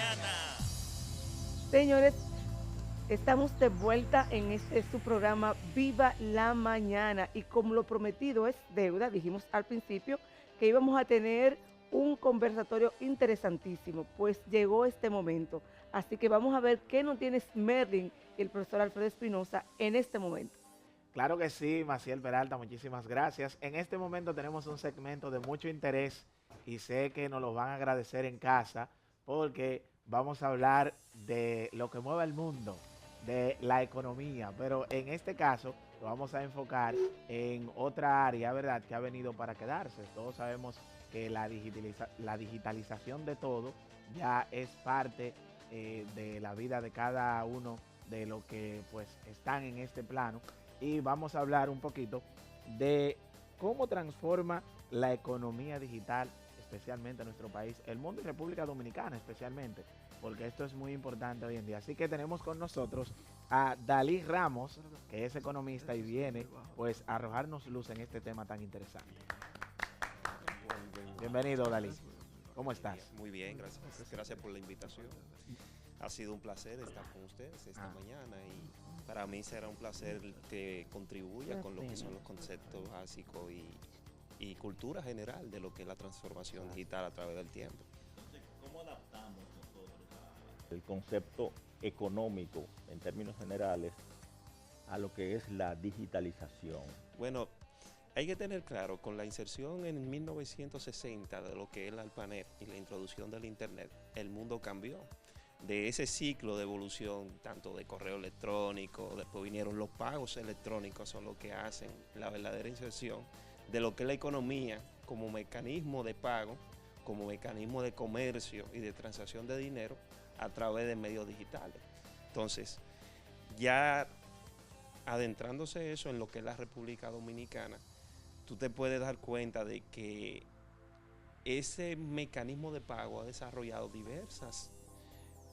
mañana. Señores, estamos de vuelta en este su programa Viva la Mañana y como lo prometido es deuda, dijimos al principio que íbamos a tener un conversatorio interesantísimo, pues llegó este momento. Así que vamos a ver qué nos tiene Merlin y el profesor Alfredo Espinosa en este momento. Claro que sí, Maciel Peralta, muchísimas gracias. En este momento tenemos un segmento de mucho interés y sé que nos lo van a agradecer en casa porque vamos a hablar de lo que mueve el mundo, de la economía, pero en este caso lo vamos a enfocar en otra área, ¿verdad?, que ha venido para quedarse. Todos sabemos que la digitalización de todo ya es parte de la vida de cada uno de los que pues están en este plano y vamos a hablar un poquito de cómo transforma la economía digital, especialmente en nuestro país, el mundo y República Dominicana especialmente, porque esto es muy importante hoy en día. Así que tenemos con nosotros a Dalí Ramos, que es economista y viene pues a arrojarnos luz en este tema tan interesante. Bienvenido, Dalí. ¿Cómo estás? Muy bien, gracias. Gracias por la invitación. Ha sido un placer estar con ustedes esta mañana y para mí será un placer que contribuya con lo que son los conceptos básicos y cultura general de lo que es la transformación digital a través del tiempo. Entonces, ¿cómo adaptamos nosotros el concepto económico en términos generales a lo que es la digitalización? Bueno, hay que tener claro, con la inserción en 1960 de lo que es la ARPANET y la introducción del Internet, el mundo cambió. De ese ciclo de evolución, tanto de correo electrónico, después vinieron los pagos electrónicos, son lo que hacen la verdadera inserción de lo que es la economía como mecanismo de pago, como mecanismo de comercio y de transacción de dinero a través de medios digitales. Entonces, ya adentrándose eso en lo que es la República Dominicana, tú te puedes dar cuenta de que ese mecanismo de pago ha desarrollado diversas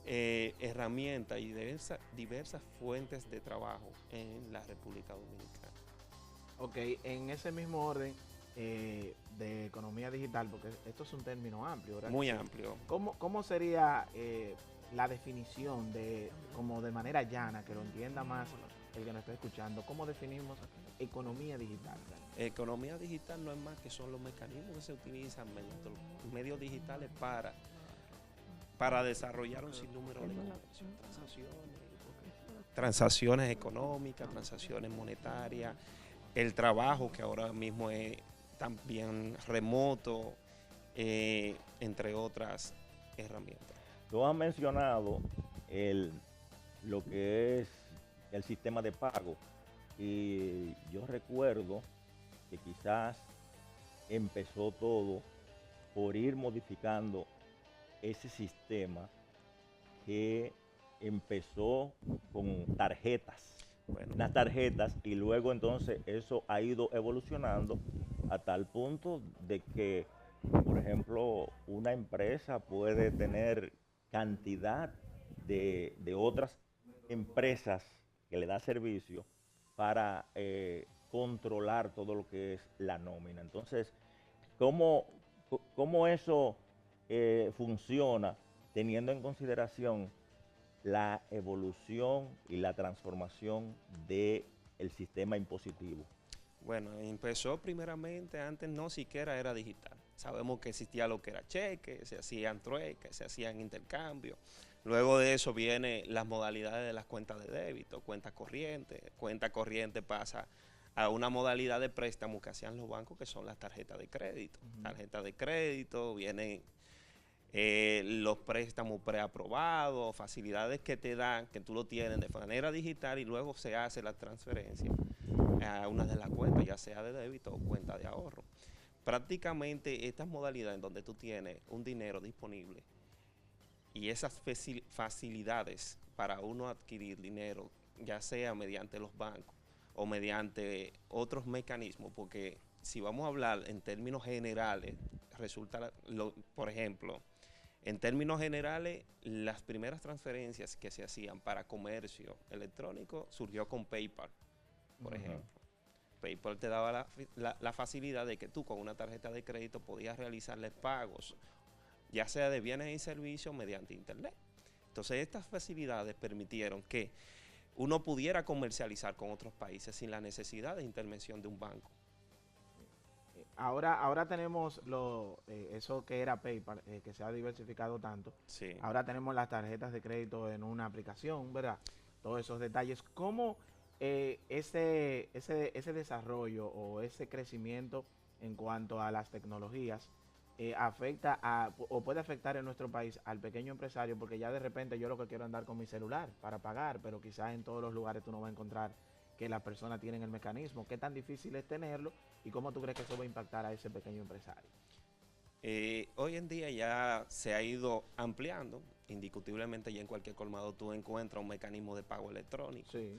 herramientas y diversas fuentes de trabajo en la República Dominicana. Ok, en ese mismo orden de economía digital, porque esto es un término amplio, ¿verdad? Muy Sí. amplio. ¿Cómo sería la definición como de manera llana, que lo entienda más el que nos está escuchando? ¿Cómo definimos economía digital? Economía digital no es más que son los mecanismos que se utilizan mediante los medios digitales para desarrollar un sinnúmero de comercio, transacciones económicas, transacciones monetarias, el trabajo que ahora mismo es también remoto, entre otras herramientas. Tú has mencionado lo que es el sistema de pago y yo recuerdo que quizás empezó todo por ir modificando ese sistema que empezó con tarjetas, Bueno, unas tarjetas, y luego entonces eso ha ido evolucionando a tal punto de que, por ejemplo, una empresa puede tener cantidad de otras empresas que le da servicio para controlar todo lo que es la nómina. Entonces, ¿cómo, cómo eso funciona teniendo en consideración la evolución y la transformación del sistema impositivo? bueno, empezó primeramente, antes no siquiera era digital. Sabemos que existía lo que era cheque, se hacían trueques, se hacían intercambios. Luego de eso vienen las modalidades de las cuentas de débito, cuenta corriente. Cuenta corriente pasa a una modalidad de préstamo que hacían los bancos, que son las tarjetas de crédito. Tarjetas de crédito, vienen los préstamos preaprobados, facilidades que te dan, que tú lo tienes de manera digital y luego se hace la transferencia a una de las cuentas, ya sea de débito o cuenta de ahorro. Prácticamente estas modalidades en donde tú tienes un dinero disponible y esas facilidades para uno adquirir dinero, ya sea mediante los bancos o mediante otros mecanismos, porque si vamos a hablar en términos generales, resulta, por ejemplo, en términos generales, las primeras transferencias que se hacían para comercio electrónico surgió con PayPal, por ejemplo. PayPal te daba la facilidad de que tú con una tarjeta de crédito podías realizarle pagos ya sea de bienes y servicios mediante Internet. Entonces, estas facilidades permitieron que uno pudiera comercializar con otros países sin la necesidad de intervención de un banco. Ahora tenemos eso que era PayPal, que se ha diversificado tanto. Sí. Ahora tenemos las tarjetas de crédito en una aplicación, ¿verdad? Todos esos detalles. ¿Cómo ese desarrollo o ese crecimiento en cuanto a las tecnologías afecta o puede afectar en nuestro país al pequeño empresario? Porque ya de repente yo lo que quiero andar con mi celular para pagar, pero quizás en todos los lugares tú no vas a encontrar que las personas tienen el mecanismo. ¿Qué tan difícil es tenerlo y cómo tú crees que eso va a impactar a ese pequeño empresario? Hoy en día ya se ha ido ampliando, indiscutiblemente ya en cualquier colmado tú encuentras un mecanismo de pago electrónico. Sí.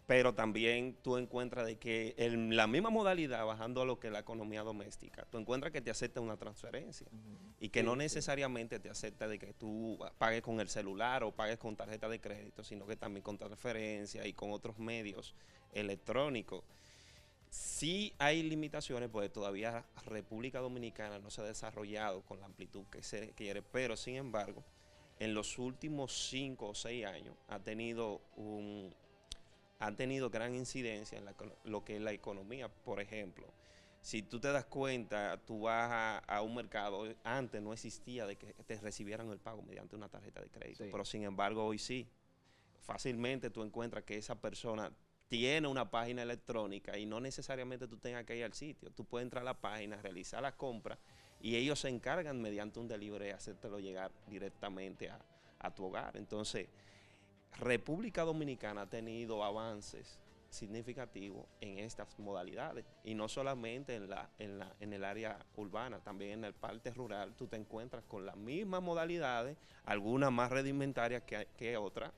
Pero también tú encuentras de que en la misma modalidad, bajando a lo que es la economía doméstica, tú encuentras que te acepta una transferencia y que no necesariamente te acepta de que tú pagues con el celular o pagues con tarjeta de crédito, sino que también con transferencia y con otros medios electrónicos. Sí hay limitaciones, pues todavía República Dominicana no se ha desarrollado con la amplitud que se quiere, pero sin embargo, en los últimos 5 o 6 años han tenido gran incidencia en lo que es la economía. Por ejemplo, si tú te das cuenta, tú vas a un mercado, antes no existía de que te recibieran el pago mediante una tarjeta de crédito, pero sin embargo hoy sí. Fácilmente tú encuentras que esa persona tiene una página electrónica y no necesariamente tú tengas que ir al sitio. Tú puedes entrar a la página, realizar la compra y ellos se encargan mediante un delivery de hacértelo llegar directamente a tu hogar. Entonces, República Dominicana ha tenido avances significativos en estas modalidades y no solamente en el área urbana, también en el parte rural tú te encuentras con las mismas modalidades, algunas más rudimentarias que otras,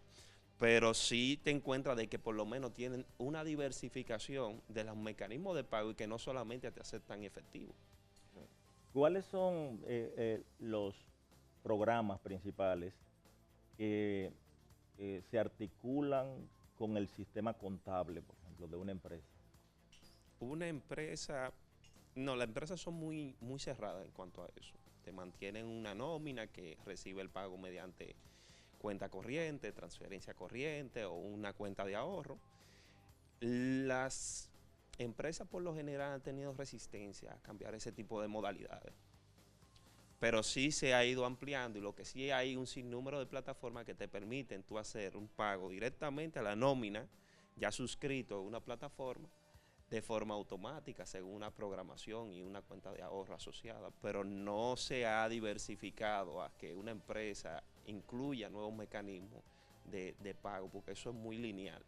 pero sí te encuentras de que por lo menos tienen una diversificación de los mecanismos de pago y que no solamente te aceptan efectivo. ¿Cuáles son los programas principales que se articulan con el sistema contable, por ejemplo, de una empresa? Una empresa, no, las empresas son muy cerradas en cuanto a eso. Te mantienen una nómina que recibe el pago mediante cuenta corriente, transferencia corriente o una cuenta de ahorro. Las empresas por lo general han tenido resistencia a cambiar ese tipo de modalidades, pero sí se ha ido ampliando y lo que sí hay un sinnúmero de plataformas que te permiten tú hacer un pago directamente a la nómina ya suscrito a una plataforma de forma automática según una programación y una cuenta de ahorro asociada, pero no se ha diversificado a que una empresa incluya nuevos mecanismos de pago, porque eso es muy lineal.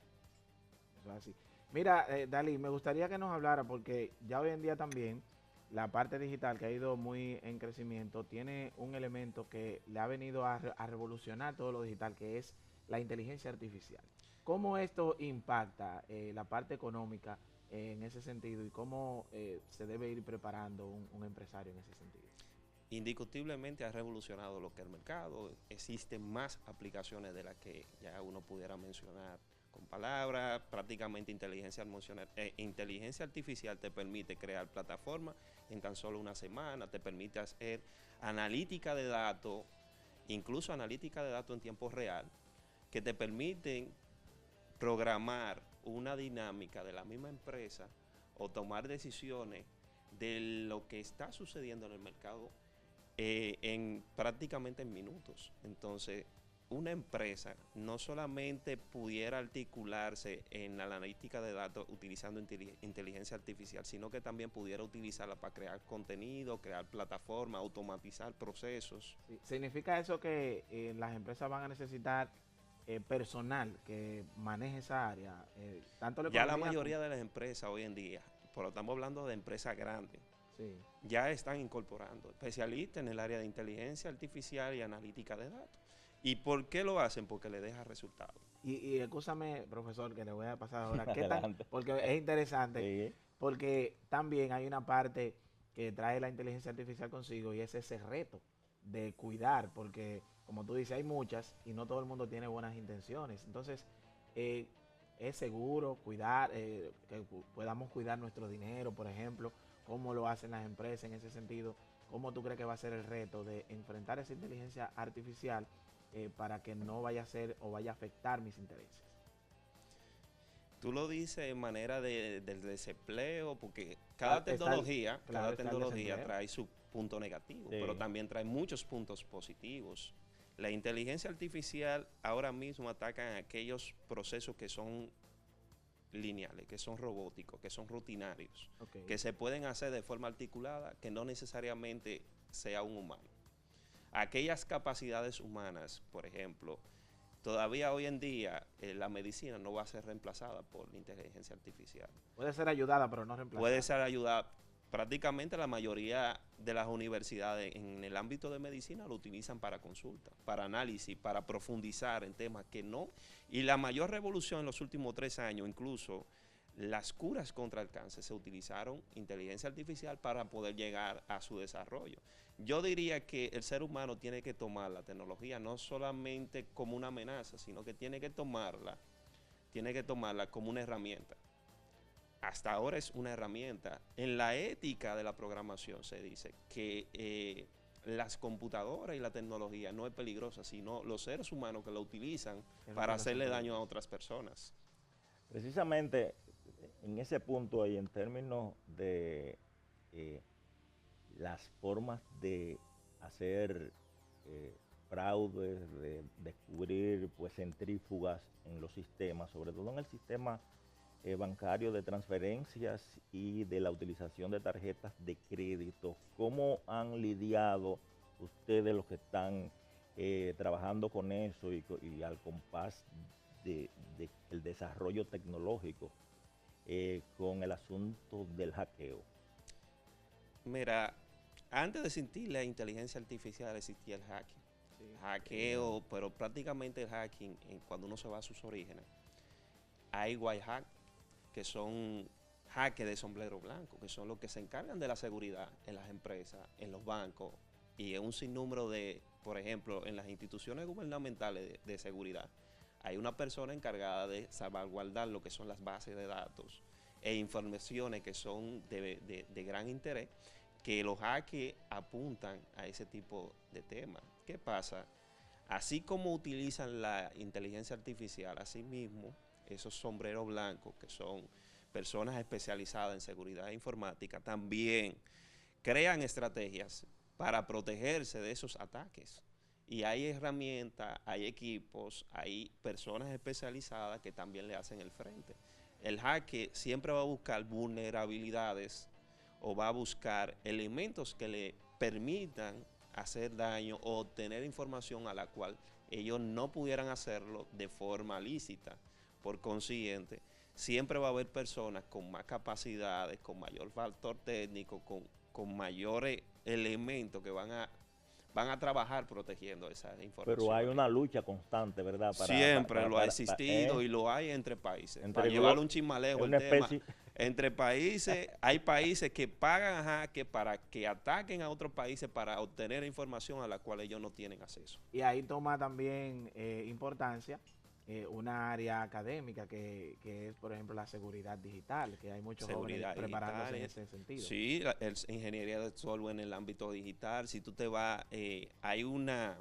Eso es así. Mira, Dalí, me gustaría que nos hablara, porque ya hoy en día también la parte digital, que ha ido muy en crecimiento, tiene un elemento que le ha venido a revolucionar todo lo digital, que es la inteligencia artificial. ¿Cómo esto impacta la parte económica en ese sentido y cómo se debe ir preparando un empresario en ese sentido? Indiscutiblemente ha revolucionado lo que es el mercado. Existen más aplicaciones de las que ya uno pudiera mencionar con palabras. Prácticamente inteligencia artificial te permite crear plataformas en tan solo una semana, te permite hacer analítica de datos, incluso analítica de datos en tiempo real, que te permiten programar una dinámica de la misma empresa o tomar decisiones de lo que está sucediendo en el mercado prácticamente en minutos. Entonces, una empresa no solamente pudiera articularse en la analítica de datos utilizando inteligencia artificial, sino que también pudiera utilizarla para crear contenido, crear plataformas, automatizar procesos. Sí. ¿Significa eso que las empresas van a necesitar personal que maneje esa área? Ya la mayoría de las empresas hoy en día, pero estamos hablando de empresas grandes, sí, ya están incorporando especialistas en el área de inteligencia artificial y analítica de datos. ¿Y por qué lo hacen? Porque le deja resultados. Y escúchame, profesor, que le voy a pasar ahora. Porque es interesante, sí, porque también hay una parte que trae la inteligencia artificial consigo y es ese reto de cuidar, porque como tú dices, hay muchas y no todo el mundo tiene buenas intenciones. Entonces, es seguro cuidar, que podamos cuidar nuestro dinero, por ejemplo, cómo lo hacen las empresas en ese sentido. ¿cómo tú crees que va a ser el reto de enfrentar esa inteligencia artificial para que no vaya a ser o vaya a afectar mis intereses? Tú lo dices en manera del desempleo, porque Claro, cada tecnología, claro, está el tecnología desempleo. trae su punto negativo, Sí. pero también trae muchos puntos positivos. La inteligencia artificial ahora mismo ataca aquellos procesos que son lineales, que son robóticos, que son rutinarios, Ok. que se pueden hacer de forma articulada, que no necesariamente sea un humano. Aquellas capacidades humanas, por ejemplo, todavía hoy en día la medicina no va a ser reemplazada por la inteligencia artificial. Puede ser ayudada, pero no reemplazada. Puede ser ayudada. Prácticamente la mayoría de las universidades en el ámbito de medicina lo utilizan para consulta, para análisis, para profundizar en temas que no. Y la mayor revolución en los últimos 3 años, incluso las curas contra el cáncer, se utilizaron inteligencia artificial para poder llegar a su desarrollo. Yo diría que el ser humano tiene que tomar la tecnología no solamente como una amenaza, sino que tiene que tomarla como una herramienta. Hasta ahora es una herramienta. En la ética de la programación se dice que las computadoras y la tecnología no es peligrosa, sino los seres humanos que la utilizan para hacerle daño a otras personas. Precisamente en ese punto ahí, en términos de las formas de hacer fraudes, de descubrir pues centrífugas en los sistemas, sobre todo en el sistema bancario de transferencias y de la utilización de tarjetas de crédito. ¿Cómo han lidiado ustedes los que están trabajando con eso y al compás del desarrollo tecnológico con el asunto del hackeo? Mira, antes de existir la inteligencia artificial existía el hacking. Sí. Hackeo, pero prácticamente el hacking, cuando uno se va a sus orígenes, hay white hack, que son hackers de sombrero blanco, que son los que se encargan de la seguridad en las empresas, en los bancos y en un sinnúmero de, por ejemplo, en las instituciones gubernamentales de seguridad. Hay una persona encargada de salvaguardar lo que son las bases de datos e informaciones que son de gran interés, que los hackers apuntan a ese tipo de temas. ¿Qué pasa? Así como utilizan la inteligencia artificial, así mismo esos sombreros blancos, que son personas especializadas en seguridad informática, también crean estrategias para protegerse de esos ataques. Y hay herramientas, hay equipos, hay personas especializadas que también le hacen el frente. El hacker siempre va a buscar vulnerabilidades o va a buscar elementos que le permitan hacer daño o obtener información a la cual ellos no pudieran hacerlo de forma lícita. Por consiguiente, siempre va a haber personas con más capacidades, con mayor factor técnico, con mayores elementos que van a trabajar protegiendo esa información. Pero hay una lucha constante, ¿verdad? Siempre lo ha existido y lo hay entre países. Entre Para llevarlo un chismaleo el tema. Entre países, hay países que pagan a hackers para que ataquen a otros países para obtener información a la cual ellos no tienen acceso. Y ahí toma también importancia una área académica que es, por ejemplo, la seguridad digital, que hay muchos jóvenes preparándose en ese sentido. Sí, la ingeniería de software en el ámbito digital. Si tú te vas, hay una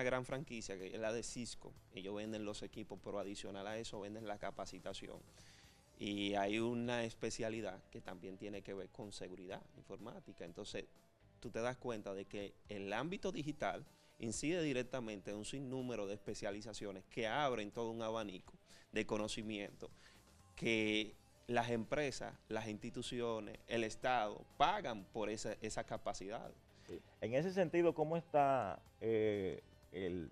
gran franquicia que es la de Cisco. Ellos venden los equipos, pero adicional a eso venden la capacitación. Y hay una especialidad que también tiene que ver con seguridad informática. Entonces, tú te das cuenta de que el ámbito digital incide directamente en un sinnúmero de especializaciones que abren todo un abanico de conocimiento que las empresas, las instituciones, el Estado pagan por esa capacidad. Sí. En ese sentido, ¿cómo está el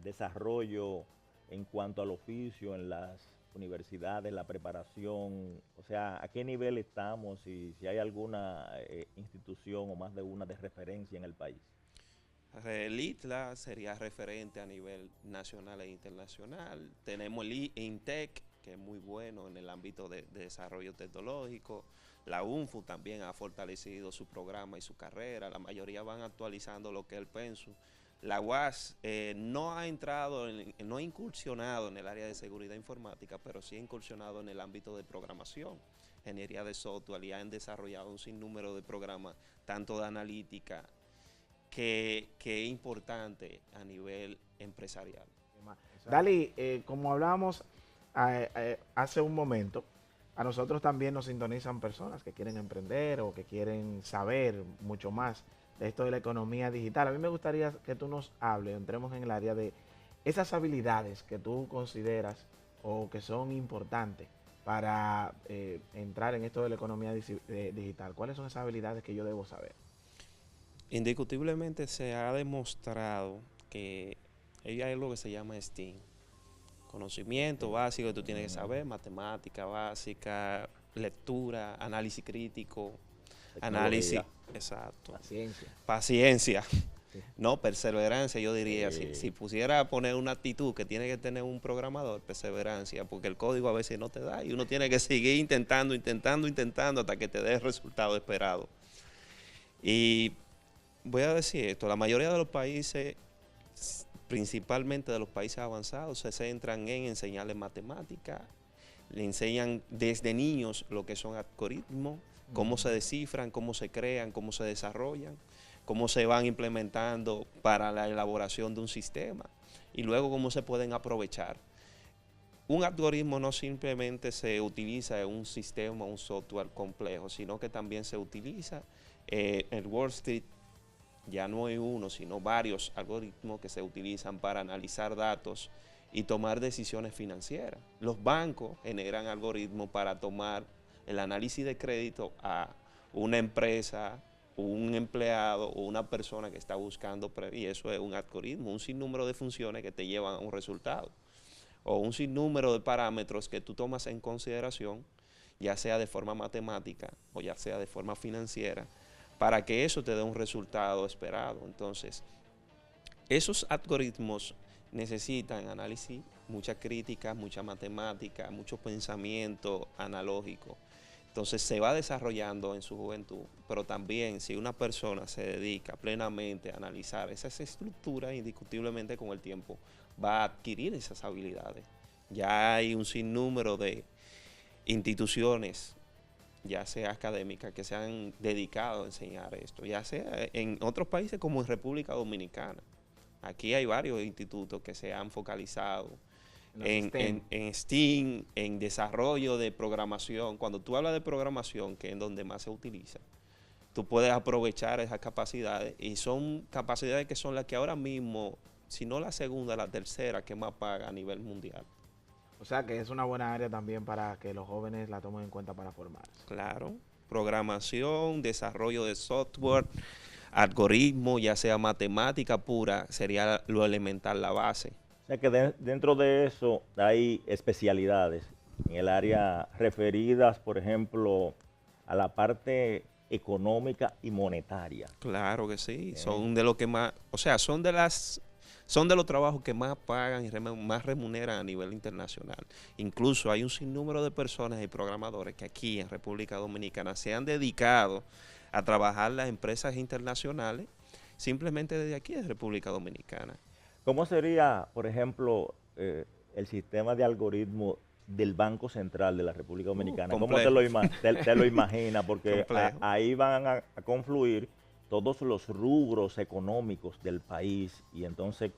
desarrollo en cuanto al oficio en las universidades, la preparación? O sea, ¿a qué nivel estamos y si hay alguna institución o más de una de referencia en el país? El ITLA sería referente a nivel nacional e internacional. Tenemos el INTEC, que es muy bueno en el ámbito de desarrollo tecnológico. La UNFU también ha fortalecido su programa y su carrera. La mayoría van actualizando lo que es el pensum. La UAS no ha no ha incursionado en el área de seguridad informática, pero sí ha incursionado en el ámbito de programación. ingeniería de software y han desarrollado un sinnúmero de programas, tanto de analítica, que es importante a nivel empresarial. Dali, como hablábamos hace un momento, a nosotros también nos sintonizan personas que quieren emprender o que quieren saber mucho más de esto de la economía digital. A mí me gustaría que tú nos hables, entremos en el área de esas habilidades que tú consideras o que son importantes para entrar en esto de la economía digital. ¿Cuáles son esas habilidades que yo debo saber? Indiscutiblemente se ha demostrado que hay algo que se llama STEAM. Conocimiento básico que tú tienes que saber, matemática básica, lectura, análisis crítico, análisis, exacto. Paciencia. Sí. No, perseverancia, yo diría. Si pusiera poner una actitud que tiene que tener un programador, perseverancia, porque el código a veces no te da y uno tiene que seguir intentando hasta que te dé el resultado esperado. Y voy a decir esto, la mayoría de los países, principalmente de los países avanzados, se centran en enseñarles matemáticas, le enseñan desde niños lo que son algoritmos, cómo se descifran, cómo se crean, cómo se desarrollan, cómo se van implementando para la elaboración de un sistema y luego cómo se pueden aprovechar. Un algoritmo no simplemente se utiliza en un sistema, un software complejo, sino que también se utiliza en Wall Street. Ya no hay uno, sino varios algoritmos que se utilizan para analizar datos y tomar decisiones financieras. Los bancos generan algoritmos para tomar el análisis de crédito a una empresa, un empleado o una persona que está buscando, y eso es un algoritmo, un sinnúmero de funciones que te llevan a un resultado, o un sinnúmero de parámetros que tú tomas en consideración, ya sea de forma matemática o ya sea de forma financiera, para que eso te dé un resultado esperado. Entonces, esos algoritmos necesitan análisis, mucha crítica, mucha matemática, mucho pensamiento analógico. Entonces se va desarrollando en su juventud, pero también si una persona se dedica plenamente a analizar esas estructuras, indiscutiblemente con el tiempo va a adquirir esas habilidades. Ya hay un sinnúmero de instituciones, ya sea académicas, que se han dedicado a enseñar esto, ya sea en otros países como en República Dominicana. Aquí hay varios institutos que se han focalizado en STEAM, en desarrollo de programación. Cuando tú hablas de programación, que es donde más se utiliza, tú puedes aprovechar esas capacidades y son capacidades que son las que ahora mismo, si no la segunda, la tercera que más paga a nivel mundial. O sea que es una buena área también para que los jóvenes la tomen en cuenta para formarse. Claro, programación, desarrollo de software, algoritmo, ya sea matemática pura, sería lo elemental, la base. O sea que dentro de eso hay especialidades en el área referidas, por ejemplo, a la parte económica y monetaria. Claro que sí, son de lo que más, o sea, son de los trabajos que más pagan y más remuneran a nivel internacional. Incluso hay un sinnúmero de personas y programadores que aquí en República Dominicana se han dedicado a trabajar las empresas internacionales simplemente desde aquí de República Dominicana. ¿Cómo sería, por ejemplo, el sistema de algoritmo del Banco Central de la República Dominicana? ¿Cómo te lo imaginas? Porque ahí van a confluir todos los rubros económicos del país y entonces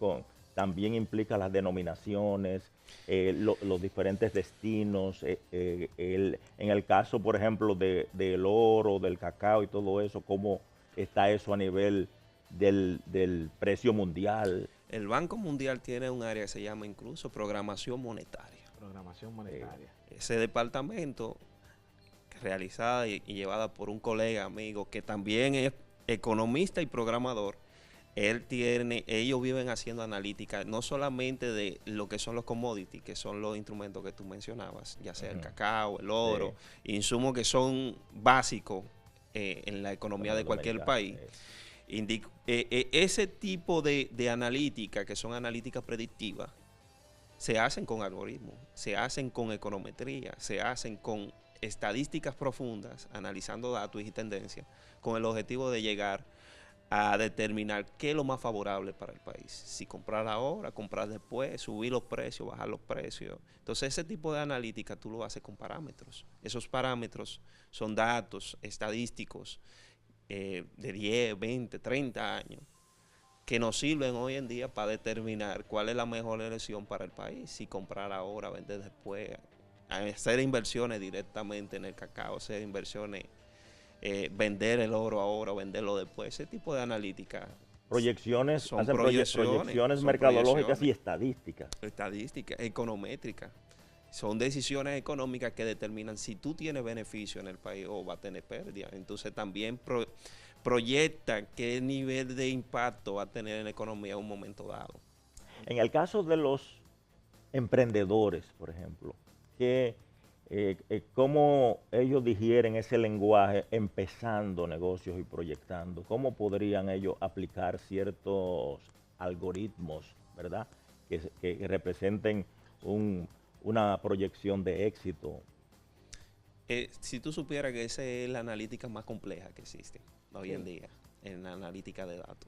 también implica las denominaciones, los diferentes destinos, en el caso, por ejemplo, del oro, del cacao y todo eso, ¿cómo está eso a nivel del precio mundial? El Banco Mundial tiene un área que se llama incluso programación monetaria. Programación monetaria. Ese departamento, realizada y llevada por un colega amigo que también es economista y programador, ellos viven haciendo analítica no solamente de lo que son los commodities, que son los instrumentos que tú mencionabas, ya sea el cacao, el oro, insumos que son básicos en la economía de cualquier país. Ese tipo de analítica, que son analíticas predictivas, se hacen con algoritmos, se hacen con econometría, se hacen con estadísticas profundas, analizando datos y tendencias, con el objetivo de llegar a determinar qué es lo más favorable para el país. Si comprar ahora, comprar después, subir los precios, bajar los precios. Entonces ese tipo de analítica tú lo haces con parámetros. Esos parámetros son datos estadísticos de 10, 20, 30 años que nos sirven hoy en día para determinar cuál es la mejor elección para el país. Si comprar ahora, vender después, hacer inversiones directamente en el cacao, hacer inversiones vender el oro ahora o venderlo después, ese tipo de analítica. Proyecciones, Son hacen proyecciones son mercadológicas y proyecciones. estadísticas. Estadísticas, econométricas. Son decisiones económicas que determinan si tú tienes beneficio en el país o va a tener pérdida. Entonces también proyectan qué nivel de impacto va a tener en la economía en un momento dado. En el caso de los emprendedores, por ejemplo, ¿cómo ellos digieren ese lenguaje empezando negocios y proyectando? ¿Cómo podrían ellos aplicar ciertos algoritmos, ¿verdad? Que representen una proyección de éxito. Si tú supieras que esa es la analítica más compleja que existe hoy en día, en la analítica de datos,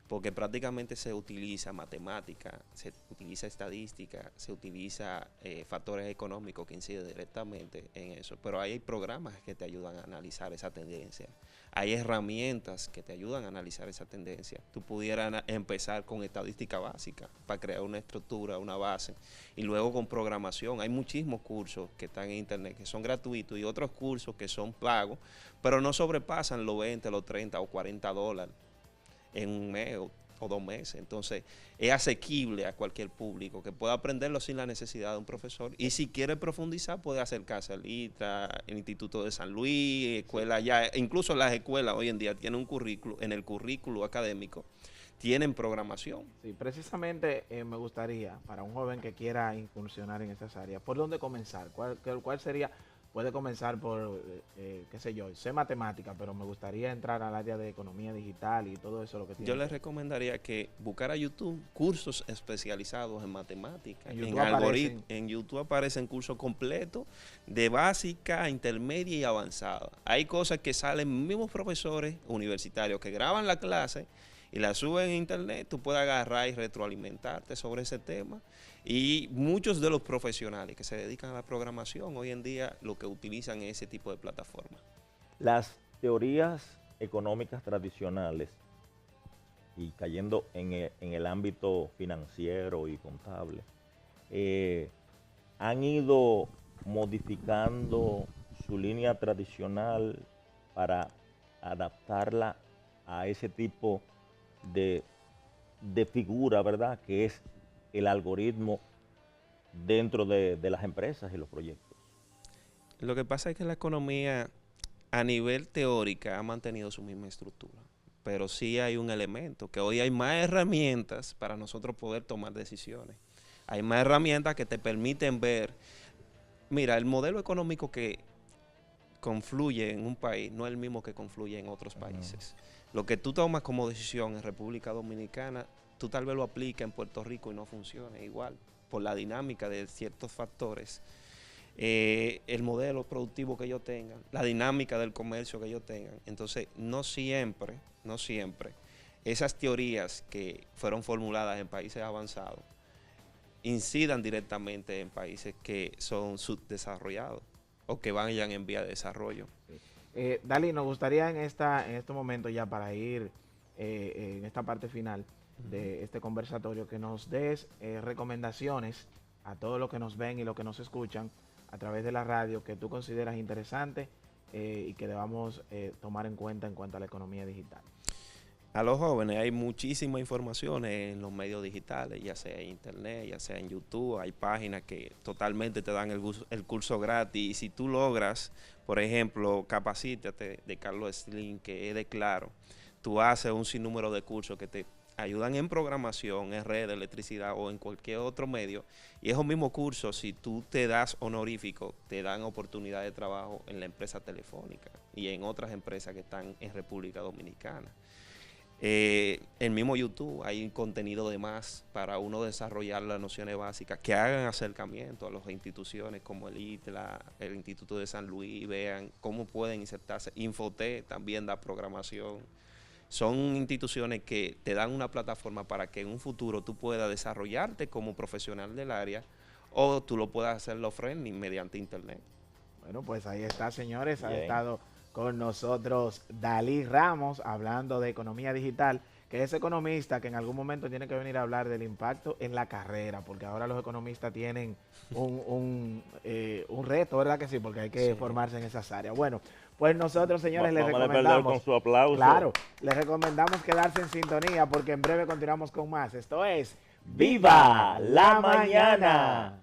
porque prácticamente se utiliza matemática, se utiliza estadística, se utiliza factores económicos que inciden directamente en eso, pero hay programas que te ayudan a analizar esa tendencia, hay herramientas que te ayudan a analizar esa tendencia. Tú pudieras empezar con estadística básica para crear una estructura, una base, y luego con programación. Hay muchísimos cursos que están en internet que son gratuitos y otros cursos que son pagos, pero no sobrepasan los 20, los 30 o 40 dólares en un mes o 2 meses. Entonces es asequible a cualquier público que pueda aprenderlo sin la necesidad de un profesor, y si quiere profundizar puede acercarse al ITRA, el Instituto de San Luis, escuelas ya, incluso las escuelas hoy en día tienen un currículo, en el currículo académico tienen programación. Sí, precisamente me gustaría, para un joven que quiera incursionar en esas áreas, ¿por dónde comenzar? ¿Cuál sería? Puede comenzar por, qué sé yo, sé matemática, pero me gustaría entrar al área de economía digital y todo eso lo que tiene. Yo les recomendaría que buscara YouTube cursos especializados en matemáticas, En en YouTube En YouTube aparecen cursos completos de básica, intermedia y avanzada. Hay cosas que salen mismos profesores universitarios que graban la clase y la suben en internet. Tú puedes agarrar y retroalimentarte sobre ese tema. Y muchos de los profesionales que se dedican a la programación hoy en día lo que utilizan es ese tipo de plataformas. Las teorías económicas tradicionales, y cayendo en el ámbito financiero y contable, han ido modificando su línea tradicional para adaptarla a ese tipo de figura, ¿verdad?, que es el algoritmo dentro de las empresas y los proyectos. Lo que pasa es que la economía a nivel teórica ha mantenido su misma estructura, pero sí hay un elemento, que hoy hay más herramientas para nosotros poder tomar decisiones. Hay más herramientas que te permiten ver, mira, el modelo económico que confluye en un país no es el mismo que confluye en otros países. Lo que tú tomas como decisión en República Dominicana, tú tal vez lo apliques en Puerto Rico y no funcione igual, por la dinámica de ciertos factores, el modelo productivo que ellos tengan, la dinámica del comercio que ellos tengan. Entonces, no siempre, esas teorías que fueron formuladas en países avanzados incidan directamente en países que son subdesarrollados o que vayan en vía de desarrollo. Dalí, nos gustaría en este momento, ya para ir en esta parte final de este conversatorio, que nos des recomendaciones a todos los que nos ven y los que nos escuchan a través de la radio que tú consideras interesante y que debamos tomar en cuenta en cuanto a la economía digital. A los jóvenes hay muchísima información en los medios digitales, ya sea en internet, ya sea en YouTube. Hay páginas que totalmente te dan el curso gratis, y si tú logras, por ejemplo, Capacítate de Carlos Slim, que es de Claro, tú haces un sinnúmero de cursos que te ayudan en programación, en red, electricidad o en cualquier otro medio, y esos mismos cursos, si tú te das honorífico, te dan oportunidad de trabajo en la empresa telefónica y en otras empresas que están en República Dominicana. El mismo YouTube hay contenido de más para uno desarrollar las nociones básicas, que hagan acercamiento a las instituciones como el ITLA, el Instituto de San Luis, vean cómo pueden insertarse. Infotec también da programación. Son instituciones que te dan una plataforma para que en un futuro tú puedas desarrollarte como profesional del área o tú lo puedas hacer friendly mediante internet. Bueno, pues ahí está, señores. Ha Bien. estado con nosotros Dalí Ramos hablando de economía digital, que es economista que en algún momento tiene que venir a hablar del impacto en la carrera, porque ahora los economistas tienen un reto, ¿verdad que sí? Porque hay que Sí. formarse en esas áreas. Bueno, pues nosotros, señores, les Vamos a perder recomendamos, con su aplauso. claro, les recomendamos quedarse en sintonía porque en breve continuamos con más. Esto es ¡Viva la mañana!